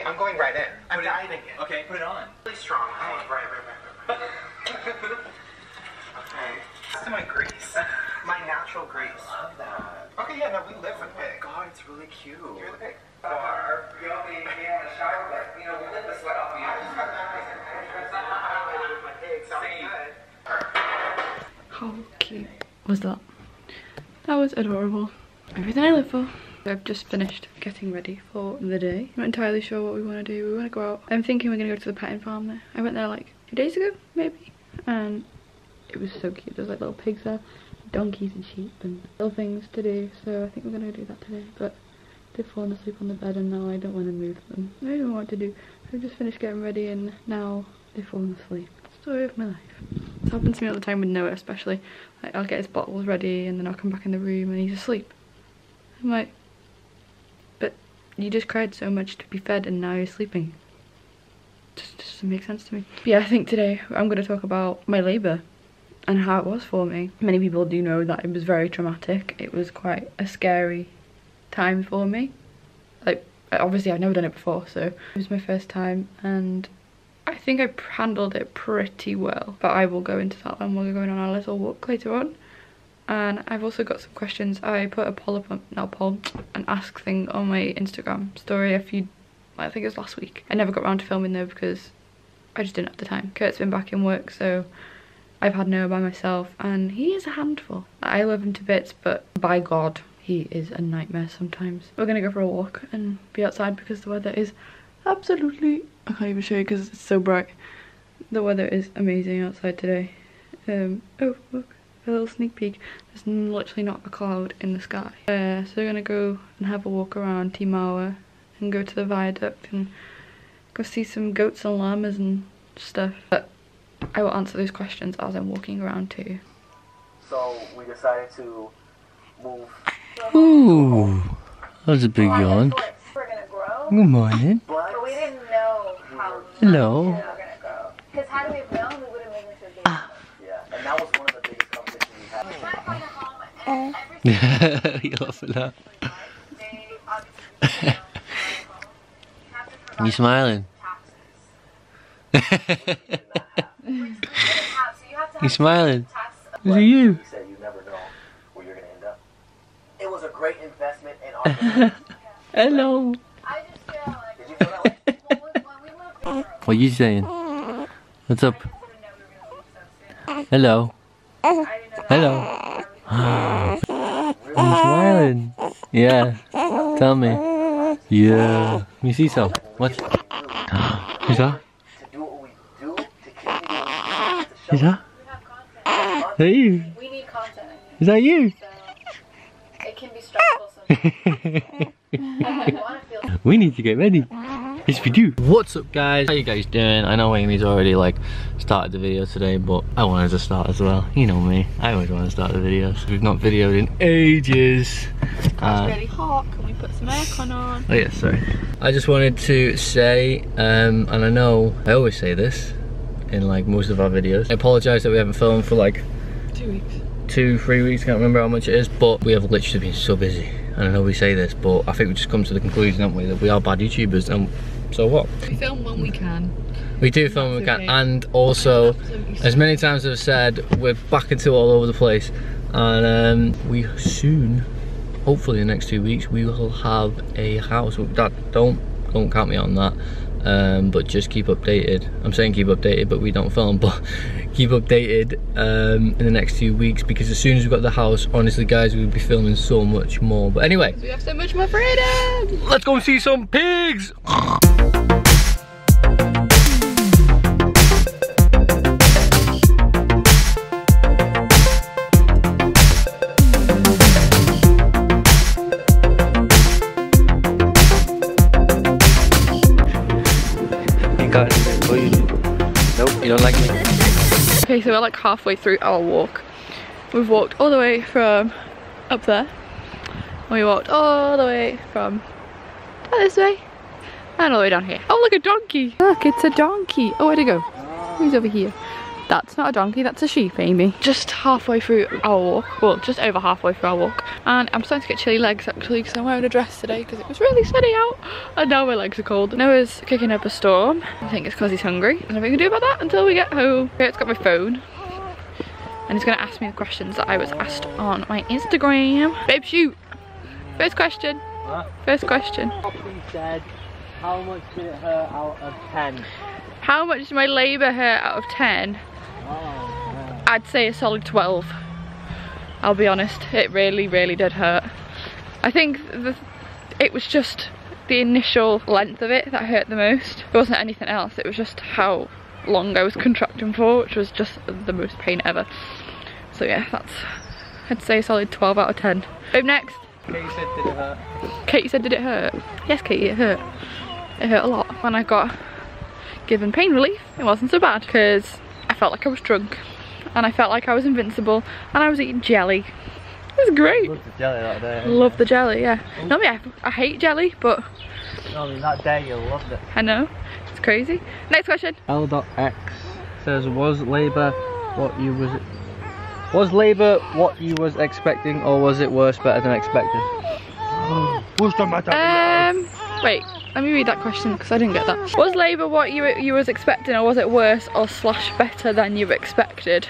I'm going right in. I'm diving in. Okay, put it on. Really strong. Oh, right. Okay. This is my grease. My natural grease. Love that. Okay, yeah, no, we live with pig. God, it's really cute. You're the pig. Or, you know, we in the shower, but, you know, we lick the sweat off you. How cute was that? That was adorable. Everything I live for. I've just finished getting ready for the day. I'm not entirely sure what we want to do. We want to go out. I'm thinking we're going to go to the petting farm there. I went there like 2 days ago, maybe. And it was so cute. There's like little pigs there, donkeys and sheep and little things to do. So I think we're going to do that today. But they've fallen asleep on the bed and now I don't want to move them. I don't know what to do. I've just finished getting ready and now they've fallen asleep. Story of my life. It's happened to me all the time with Noah, especially. Like, I'll get his bottles ready and then I'll come back in the room and he's asleep. I'm like, but you just cried so much to be fed and now you're sleeping. Just doesn't make sense to me. But yeah, I think today I'm going to talk about my labour and how it was for me. Many people do know that it was very traumatic. It was quite a scary time for me. Like, obviously I've never done it before, so it was my first time and I think I handled it pretty well. But I will go into that when we're going on our little walk later on. And I've also got some questions. I put a poll up on, not a poll, an ask thing on my Instagram story I think it was last week. I never got around to filming though because I just didn't have the time. Kurt's been back in work, so I've had Noah by myself and he is a handful. I love him to bits, but by God, he is a nightmare sometimes. We're gonna go for a walk and be outside because the weather is absolutely, I can't even show you because it's so bright. The weather is amazing outside today. Oh, look, a little sneak peek. There's literally not a cloud in the sky. So we're gonna go and have a walk around Timawa and go to the viaduct and go see some goats and llamas and stuff. But I will answer those questions as I'm walking around too. So we decided to move. Ooh, that was a big yawn. We're gonna grow. Good morning. But we didn't know how Hello. we were gonna grow. Because had we known, we would have moved into a big house. Yeah, and that was one of the biggest conversations we had. We're trying to find a home, and every single You laugh at that. they obviously have to provide You smiling? taxes. So you have to You smiling? tax. Is it you? He said you never know where you're gonna end up. It was a great investment in our Hello. I just feel like. Did you feel that way? Well, when we moved to Europe, What are you saying? What's up? I didn't know we were gonna leave so soon. Hello. I didn't know that. Hello. You smiling? Yeah. Tell me. Yeah. You see some? What? Who's that? To do what we do, to continue to Is that? We have content. Is that you? We need content. Is that you? So it can be stressful sometimes. I want to feel. We need to get ready. Yes, we do. What's up, guys? How you guys doing? I know Amy's already like started the video today, but I wanted to start as well. You know me. I always want to start the videos. We've not videoed in ages. It's really hot. Can we put some aircon on? Oh yeah, sorry. I just wanted to say, and I know I always say this in like most of our videos. I apologise that we haven't filmed for like 2 weeks. 2-3 weeks, can't remember how much it is, but we have literally been so busy. And I know we say this, but I think we just come to the conclusion, haven't we, that we are bad YouTubers, and so what? We film when we can. We do film when we can, and also, as many times as I've said, we're back into all over the place, and we soon, hopefully in the next 2 weeks, we will have a house. That don't count me on that, but just keep updated. I'm saying keep updated, but we don't film, but keep updated in the next 2 weeks, because as soon as we've got the house, honestly guys, we'll be filming so much more. But anyway, We have so much more freedom! let's go see some pigs! Nope, you don't like me. Okay, so we're like halfway through our walk. We've walked all the way from up there. And we walked all the way from this way. And all the way down here. Oh, look, a donkey. Look, it's a donkey. Oh, where'd it go? He's over here. That's not a donkey, that's a sheep, Amy. Just halfway through our walk, well, just over halfway through our walk, and I'm starting to get chilly legs actually because I'm wearing a dress today because it was really sunny out and now my legs are cold. Noah's kicking up a storm. I think it's because he's hungry. There's nothing we can do about that until we get home. Kurt's got my phone and he's going to ask me the questions that I was asked on my Instagram. Babe, shoot! First question. Huh? First question. He said, how much did it hurt out of 10? How much did my labour hurt out of 10? Oh, yeah. I'd say a solid 12. I'll be honest, it really, really did hurt. I think it was just the initial length of it that hurt the most. It wasn't anything else, it was just how long I was contracting for, which was just the most pain ever. So yeah, that's, I'd say a solid 12 out of 10. Babe, next. Katie said, did it hurt? Katie said, did it hurt? Yes, Katie, it hurt. It hurt a lot. When I got given pain relief, it wasn't so bad because I felt like I was drunk and I felt like I was invincible and I was eating jelly. It was great. Loved the jelly that day. Love the jelly, yeah. No, I hate jelly, but I mean, that day you loved it. I know, it's crazy. Next question. L.X says, was labour what you was expecting, or was it worse, better than expected? Wait, let me read that question because I didn't get that. Was labour what you was expecting, or was it worse or / better than you expected?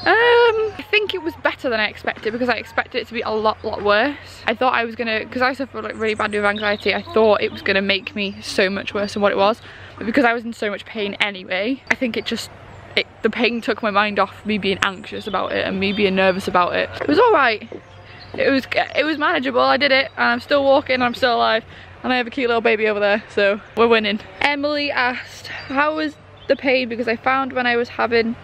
I think it was better than I expected because I expected it to be a lot worse. I thought I was gonna, because I suffer like really badly with anxiety, I thought it was gonna make me so much worse than what it was. But because I was in so much pain anyway, I think the pain took my mind off me being anxious about it and me being nervous about it. It was alright. It was manageable, I did it, and I'm still walking, I'm still alive, and I have a cute little baby over there, so we're winning. Emily asked, how was the pain? Because I found when I was having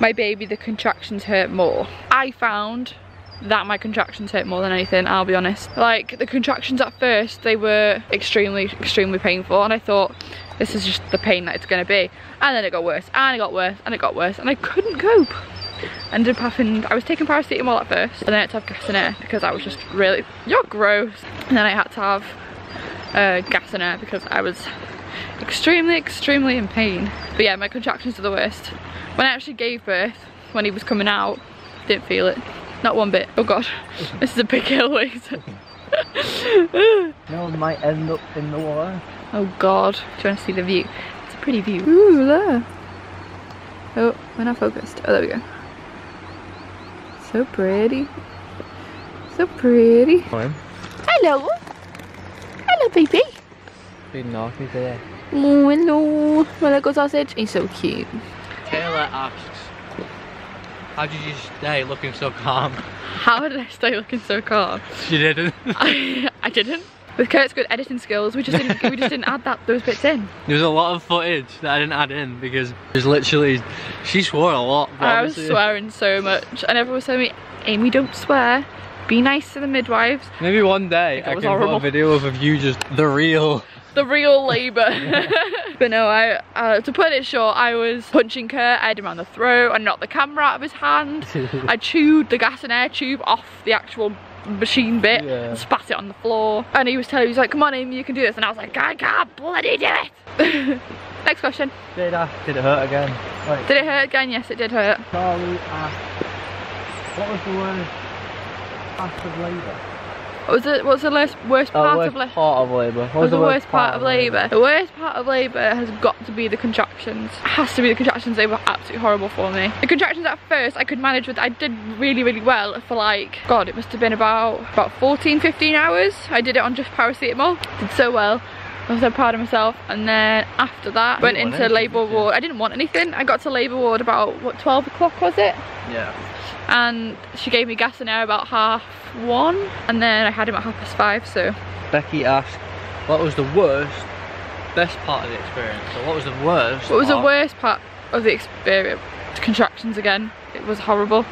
my baby, the contractions hurt more. I found that my contractions hurt more than anything, I'll be honest. Like, the contractions at first, they were extremely painful, and I thought, this is just the pain that it's gonna be. And then it got worse, and it got worse, and it got worse, and I couldn't cope. Ended up having, I was taking paracetamol at first, and then I had to have gas in air because I was just really, you're gross. And then I had to have gas in air because I was extremely in pain. But yeah, my contractions are the worst. When I actually gave birth, when he was coming out, didn't feel it. Not one bit. Oh god, this is a big hill, wait. No one might end up in the water. Oh god, do you want to see the view? It's a pretty view. Ooh, look. Oh, we're not focused. Oh, there we go. So pretty. So pretty. Hello. Hello, baby. Big naughty there. Oh, hello. My little sausage. He's so cute. Taylor asks, how did you stay looking so calm? How did I stay looking so calm? She didn't. I didn't. With Kurt's good editing skills, we just didn't add those bits in. There was a lot of footage that I didn't add in because it was literally, she swore a lot. I was swearing so much, and everyone was telling me, Amy, don't swear. Be nice to the midwives. Maybe one day I can put a video of you just the real labour. But no, to put it short, I was punching Kurt, I had him on the throat, I knocked the camera out of his hand, I chewed the gas and air tube off the actual machine bit, and spat it on the floor, and he was like, come on Amy, you can do this, and I was like, I can't bloody do it. Next question. Did it hurt again? Right. Did it hurt again? Yes, it did hurt. Charlie asked, what was the worst part of labour? What's the worst part of labour? What was the worst part of labour? The worst part of labour has got to be the contractions. It has to be the contractions. They were absolutely horrible for me. The contractions at first I could manage with. I did really well for like, God, it must have been about 14-15 hours. I did it on just paracetamol. Did so well. I was so proud of myself. And then after that, went into labour ward. I didn't want anything. I got to labour ward about, what, 12 o'clock was it? Yeah. And she gave me gas and air about 1:30, and then I had him at 5:30, so. Becky asked, what was the best part of the experience? So what was the worst? What was the worst part of the experience? Contractions again. It was horrible.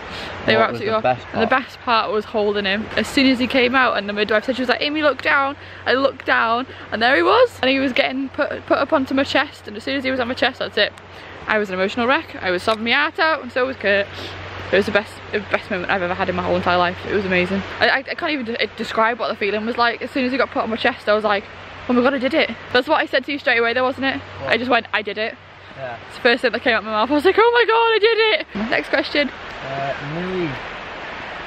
They were absolutely awful. And the best part was holding him. As soon as he came out and the midwife said, she was like, Amy, look down. I looked down and there he was. And he was getting put up onto my chest, and as soon as he was on my chest, that's it. I was an emotional wreck. I was sobbing my heart out, and so was Kurt. It was the best moment I've ever had in my whole entire life. It was amazing. I can't even describe what the feeling was like. As soon as he got put on my chest, I was like, oh my god, I did it. That's what I said to you straight away though, wasn't it? What? I just went, I did it. Yeah. It's the first thing that came out of my mouth. I was like, oh my god, I did it! Next question. Millie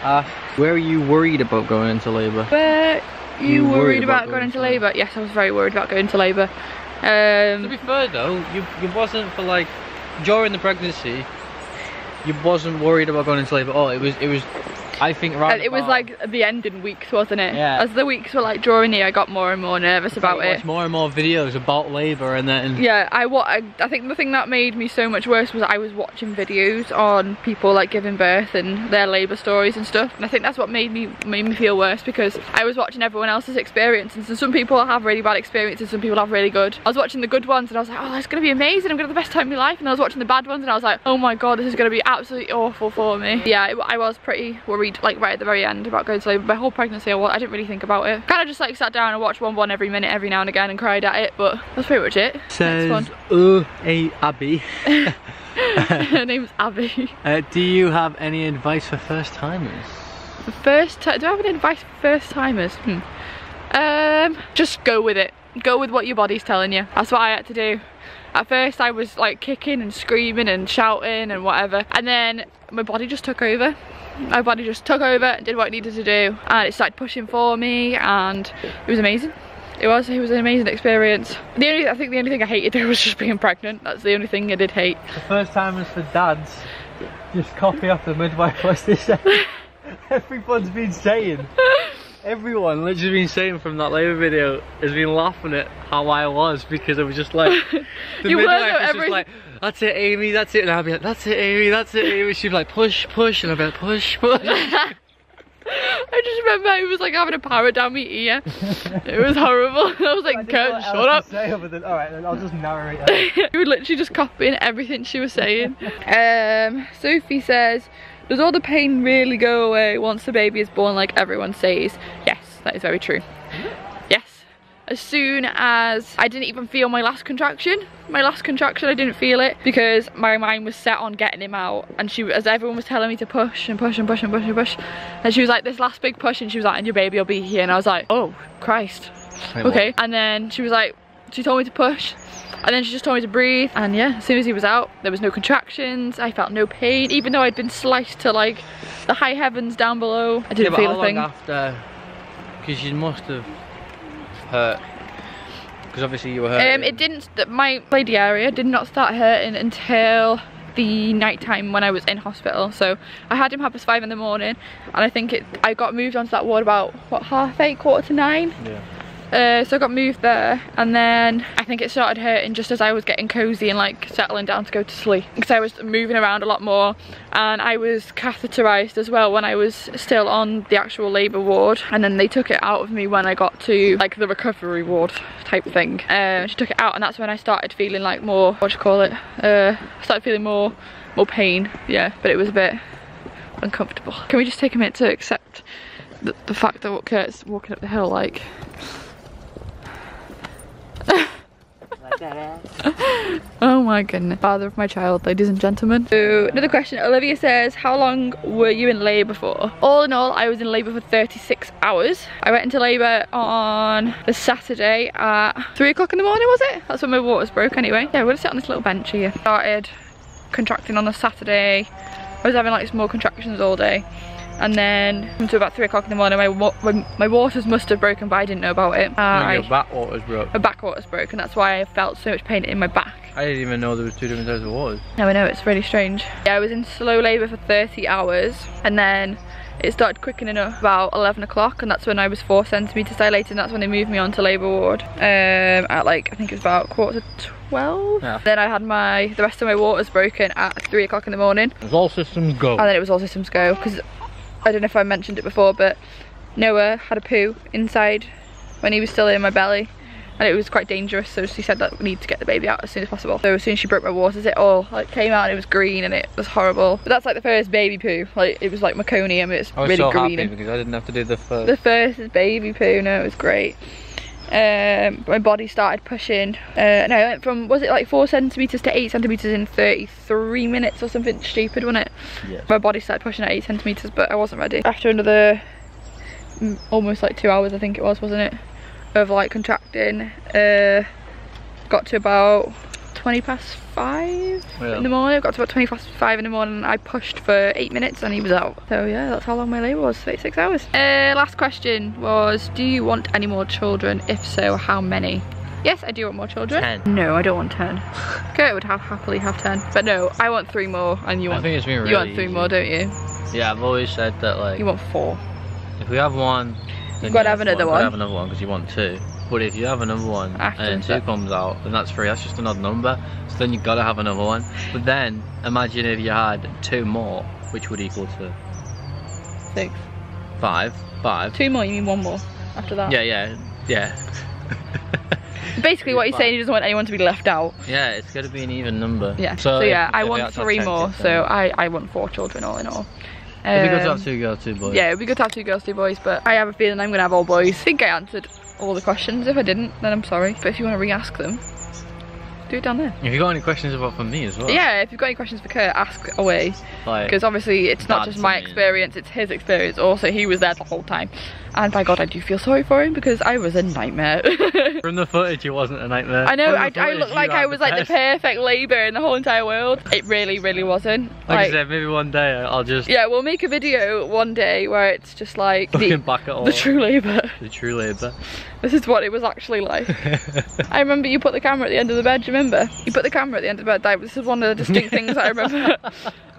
asked, were you worried about going into labour? Were you worried about going into labour? Yes, I was very worried about going into labour. To be fair though, you wasn't for like, during the pregnancy, you wasn't worried about going into labour at all. It was I think right. It was like the ending weeks, wasn't it? Yeah. As the weeks were like drawing near, I got more and more nervous about it. Watched more and more videos about labour, and then yeah, I think the thing that made me so much worse was I was watching videos on people like giving birth and their labour stories and stuff, and I think that's what made me feel worse, because I was watching everyone else's experiences, and some people have really bad experiences, some people have really good. I was watching the good ones and I was like, oh, that's gonna be amazing, I'm gonna have the best time of my life, and I was watching the bad ones and I was like, oh my god, this is gonna be absolutely awful for me. Yeah, I was pretty worried like right at the very end about going to labour. My whole pregnancy I didn't really think about it. Kind of just like sat down and watched one every minute every now and again and cried at it, but that's pretty much it. Says Abby. Her name's Abby. Do you have any advice for first timers? Do I have any advice for first timers? Just go with it. Go with what your body's telling you. That's what I had to do. At first I was like kicking and screaming and shouting and whatever, and then my body just took over. My body just took over and did what it needed to do, and it started pushing for me, and it was amazing. It was an amazing experience. I think the only thing I hated there was just being pregnant. That's the only thing I did hate. The first timers for dads, just copy off the midwife what they say. Everyone's been saying. Everyone literally been saying from that labour video has been laughing at how I was, because it was just like the midwife was just like, that's it Amy, that's it, and I'll be like, that's it Amy, that's it Amy. She'd be like, push, push, and I'd be like, push, push. I just remember it was like having a parrot down my ear. It was horrible. I was like, Kurt, shut up. Alright, then I'll just narrate it. You were literally just copying everything she was saying. Sophie says, does all the pain really go away once the baby is born like everyone says? Yes, that is very true. Yes. As soon as I didn't even feel my last contraction, I didn't feel it, because my mind was set on getting him out, and as everyone was telling me to push and push and push and push and push, and she was like, this last big push, and she was like, and your baby will be here, and I was like, oh Christ, okay. And then she was like, she told me to push, and then she just told me to breathe, and yeah, as soon as he was out, there was no contractions, I felt no pain, even though I'd been sliced to like the high heavens down below. I didn't feel a thing. How long after, because you must have hurt, because obviously you were hurting. It didn't, my lady area did not start hurting until the night time when I was in hospital. So I had him 5:30 in the morning, and I think I got moved onto that ward about what, 8:30, 8:45? Yeah. So I got moved there, and then I think it started hurting just as I was getting cozy and like settling down to go to sleep, because I was moving around a lot more, and I was catheterized as well when I was still on the actual labour ward, and then they took it out of me when I got to like the recovery ward type thing. She took it out, and that's when I started feeling like more, what do you call it, I started feeling more pain, yeah, but it was a bit uncomfortable. Can we just take a minute to accept the fact that Kurt's walking up the hill like oh my goodness. Father of my child, ladies and gentlemen. So another question. Olivia says, how long were you in labour for? All in all, I was in labour for 36 hours. I went into labour on the Saturday at 3 o'clock in the morning, was it? That's when my waters broke anyway. Yeah, we're gonna sit on this little bench here. Started contracting on the Saturday. I was having like small contractions all day. And then until about 3 o'clock in the morning, my waters must have broken, but I didn't know about it. Your back waters broke. My back waters broke, and that's why I felt so much pain in my back. I didn't even know there was 2 different types of waters. No, I know, it's really strange. Yeah, I was in slow labour for 30 hours, and then it started quickening up about 11 o'clock, and that's when I was 4 centimetres dilated, and that's when they moved me onto labour ward. At like, I think it was about 11:45. Yeah. Then I had the rest of my waters broken at 3 o'clock in the morning. It was all systems go. And then it was all systems go, because I don't know if I mentioned it before, but Noah had a poo inside when he was still in my belly, and it was quite dangerous, so she said that we need to get the baby out as soon as possible. So as soon as she broke my waters, it all like came out, and it was green, and it was horrible. But that's like the first baby poo. Like, it was like meconium, it's really so green. Happy because I didn't have to do the first. The first baby poo, no, it was great. My body started pushing. No, I went from, was it like 4 centimetres to 8 centimetres in 33 minutes or something stupid, wasn't it? Yeah. My body started pushing at 8 centimetres, but I wasn't ready. After another almost like 2 hours, I think it was, wasn't it, of like contracting, got to about 5:20 in the morning. I got to about 5:20 in the morning. I pushed for 8 minutes and he was out. So yeah, that's how long my labour was, 36 hours. Last question was, do you want any more children? If so, how many? Yes, I do want more children. 10. No, I don't want 10. Kurt would happily have 10. But no, I want 3 more and you want, I think it's been really you want 3 easy. more, don't you? Yeah, I've always said that, like, You want 4. if we have one, then You've got to have another You've got one. to have another one because you want 2. But if you have another one After and then 2 that. comes out, then that's 3. That's just an odd number. So then you've got to have another one. But then imagine if you had 2 more, which would equal to 6. 5. 2 more, you mean 1 more after that? Yeah. Basically what he's saying, he doesn't want anyone to be left out. Yeah, it's got to be an even number. Yeah, So yeah, I if we want had to have 3 10 more, kids, so then I want 4 children all in all. it'd be good to have 2 girls, 2 boys. Yeah, it'd be good to have 2 girls, 2 boys, but I have a feeling I'm going to have all boys. I think I answered all the questions. If I didn't, then I'm sorry. But if you want to re-ask them, do it down there. If you got any questions about for me as well. Yeah, if you've got any questions for Kurt, ask away. Like, Because obviously it's not Dad's just my opinion. experience, it's his experience. Also, he was there the whole time. And by God, I do feel sorry for him because I was a nightmare. from the footage, it wasn't a nightmare. I know, From the I footage, looked you like had I was like the best. perfect labour in the whole entire world. It really, really wasn't. Like I said, maybe one day I'll just Yeah, we'll make a video one day where it's just like looking back at all the true labour. the true labour. This is what it was actually like. I remember you put the camera at the end of the bed, do you remember? You put the camera at the end of the bed, this is one of the distinct things I remember.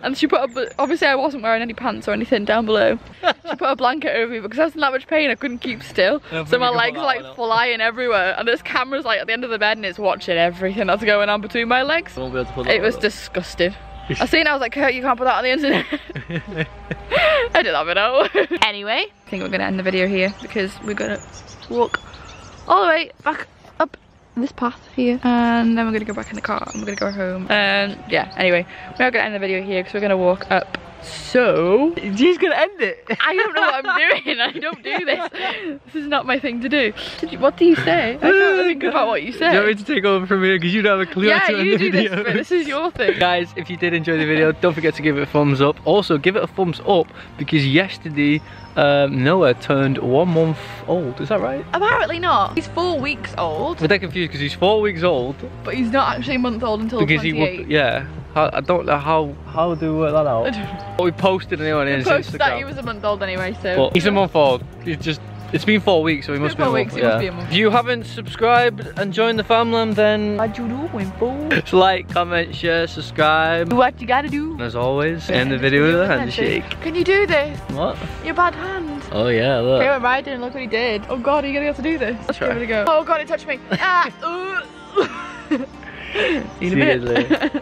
And she put obviously I wasn't wearing any pants or anything down below. She put a blanket over me because I was in that much pain I couldn't keep still. So my legs like flying everywhere and this camera's like at the end of the bed and it's watching everything that's going on between my legs. I won't be able to put that It was up. disgusting. I seen it, I was like, Kurt, you can't put that on the internet. I didn't have it out. Anyway, I think we're gonna end the video here because we're gonna walk all the way back up this path here and then we're gonna go back in the car and we're gonna go home. And yeah, anyway, we're gonna end the video here because we're gonna walk up. So She's gonna end it. I don't know what I'm doing. I don't do this. This is not my thing to do. What do you say? I can't think about what you Do you want say. me to take over from here because you don't have a clue how Yeah, to end you the do this video? bit. This is your thing. Guys, if you did enjoy the video, don't forget to give it a thumbs up. Also, give it a thumbs up because yesterday Noah turned 1 month old. Is that right? Apparently not. He's 4 weeks old, We're that confused because he's 4 weeks old. but he's not actually a month old until Because 28. he, yeah. I don't know how do we work that out. I don't know. But we posted it on his Post Instagram. that he was a month old anyway, so. But he's a month old. It's been 4 weeks, so he must be a 4 month. weeks, he must be a month. If you haven't subscribed and joined the family, then What you doing, fool? just like, comment, share, subscribe. Do what you gotta do. And as always, end the video with a handshake. Can you do this? What? Your bad hand. Oh yeah, look. Okay, went right in, look what he did. Oh God, are you gonna be able to do this? Let's Try. give it a go. Oh God, it touched me. Ah! See you later.